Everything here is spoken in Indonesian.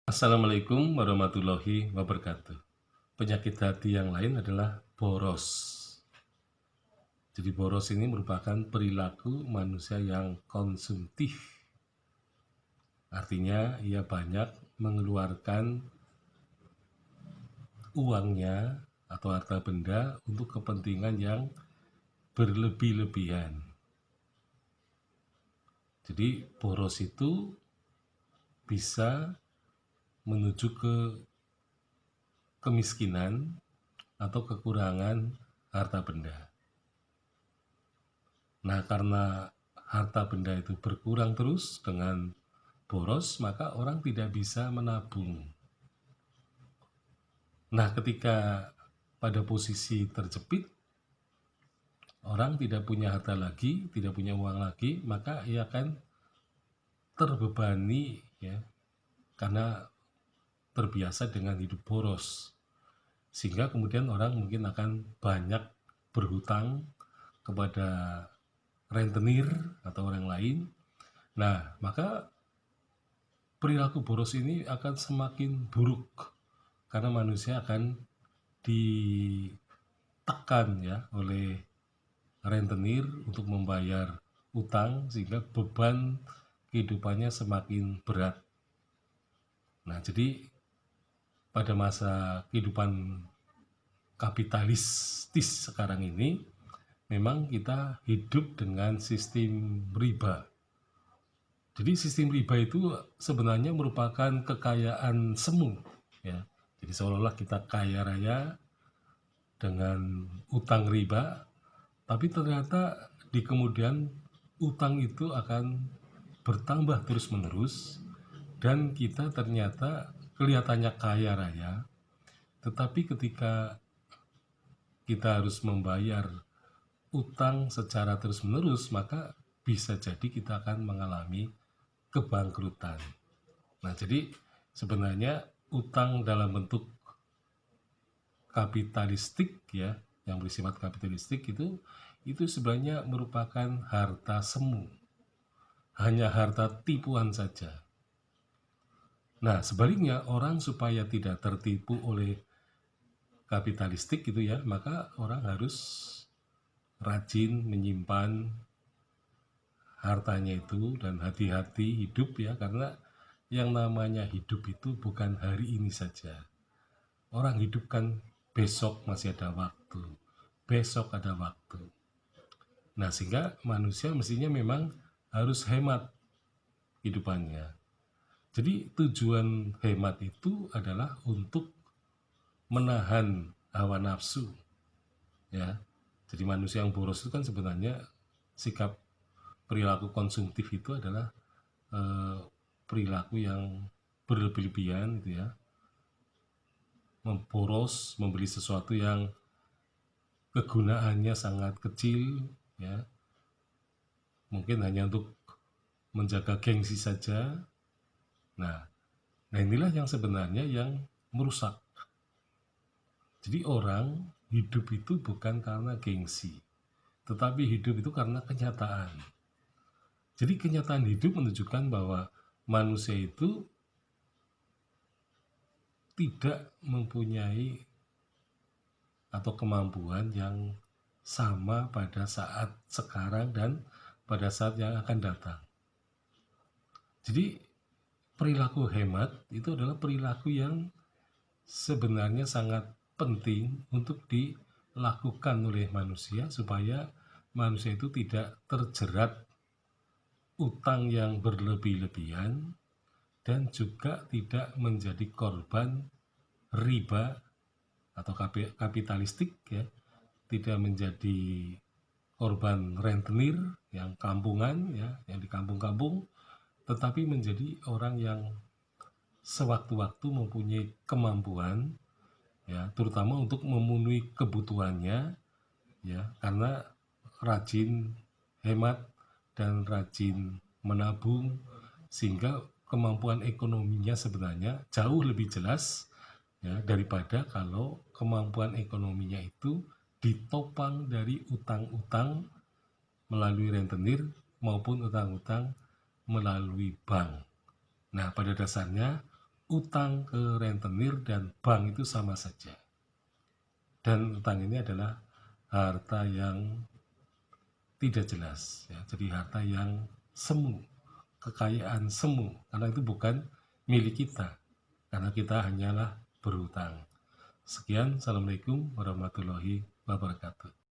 Assalamualaikum warahmatullahi wabarakatuh. Penyakit hati yang lain adalah boros. Jadi boros ini merupakan perilaku manusia yang konsumtif. Artinya ia banyak mengeluarkan uangnya atau harta benda untuk kepentingan yang berlebih-lebihan. Jadi boros itu bisa menuju ke kemiskinan atau kekurangan harta benda. Nah, karena harta benda itu berkurang terus dengan boros, maka orang tidak bisa menabung. Nah, ketika pada posisi terjepit, orang tidak punya harta lagi, tidak punya uang lagi, maka ia akan terbebani ya, karena terbiasa dengan hidup boros. Sehingga kemudian orang mungkin akan banyak berhutang kepada rentenir atau orang lain. Nah, maka perilaku boros ini akan semakin buruk karena manusia akan ditekan ya oleh rentenir untuk membayar utang sehingga beban kehidupannya semakin berat. Nah, jadi pada masa kehidupan kapitalistis sekarang ini memang kita hidup dengan sistem riba. Jadi sistem riba itu sebenarnya merupakan kekayaan semu ya. Jadi seolah-olah kita kaya raya dengan utang riba, tapi ternyata di kemudian utang itu akan bertambah terus-menerus dan kita ternyata kelihatannya kaya raya, tetapi ketika kita harus membayar utang secara terus-menerus, maka bisa jadi kita akan mengalami kebangkrutan. Nah, jadi sebenarnya utang dalam bentuk kapitalistik ya, yang bersifat kapitalistik itu sebenarnya merupakan harta semu. Hanya harta tipuan saja. Nah, sebaliknya orang supaya tidak tertipu oleh kapitalistik gitu ya, maka orang harus rajin menyimpan hartanya itu dan hati-hati hidup ya, karena yang namanya hidup itu bukan hari ini saja. Orang hidup kan besok masih ada waktu, besok ada waktu. Nah, sehingga manusia mestinya memang harus hemat hidupannya. Jadi tujuan hemat itu adalah untuk menahan hawa nafsu ya. Jadi manusia yang boros itu kan sebenarnya sikap perilaku konsumtif itu adalah perilaku yang berlebih-lebihan gitu ya, memboros, membeli sesuatu yang kegunaannya sangat kecil ya, mungkin hanya untuk menjaga gengsi saja. Nah inilah yang sebenarnya yang merusak. Jadi orang hidup itu bukan karena gengsi, tetapi hidup itu karena kenyataan. Jadi kenyataan hidup menunjukkan bahwa manusia itu tidak mempunyai atau kemampuan yang sama pada saat sekarang dan pada saat yang akan datang. Jadi perilaku hemat itu adalah perilaku yang sebenarnya sangat penting untuk dilakukan oleh manusia supaya manusia itu tidak terjerat utang yang berlebih-lebihan dan juga tidak menjadi korban riba atau kapitalistik ya, tidak menjadi korban rentenir yang kampungan ya, yang di kampung-kampung, tetapi menjadi orang yang sewaktu-waktu mempunyai kemampuan ya, terutama untuk memenuhi kebutuhannya ya, karena rajin hemat dan rajin menabung, sehingga kemampuan ekonominya sebenarnya jauh lebih jelas ya, daripada kalau kemampuan ekonominya itu ditopang dari utang-utang melalui rentenir maupun utang-utang melalui bank. Nah, pada dasarnya utang ke rentenir dan bank itu sama saja. Dan utang ini adalah harta yang tidak jelas, ya. Jadi harta yang semu, kekayaan semu, karena itu bukan milik kita, karena kita hanyalah berhutang. Sekian, Assalamualaikum warahmatullahi wabarakatuh.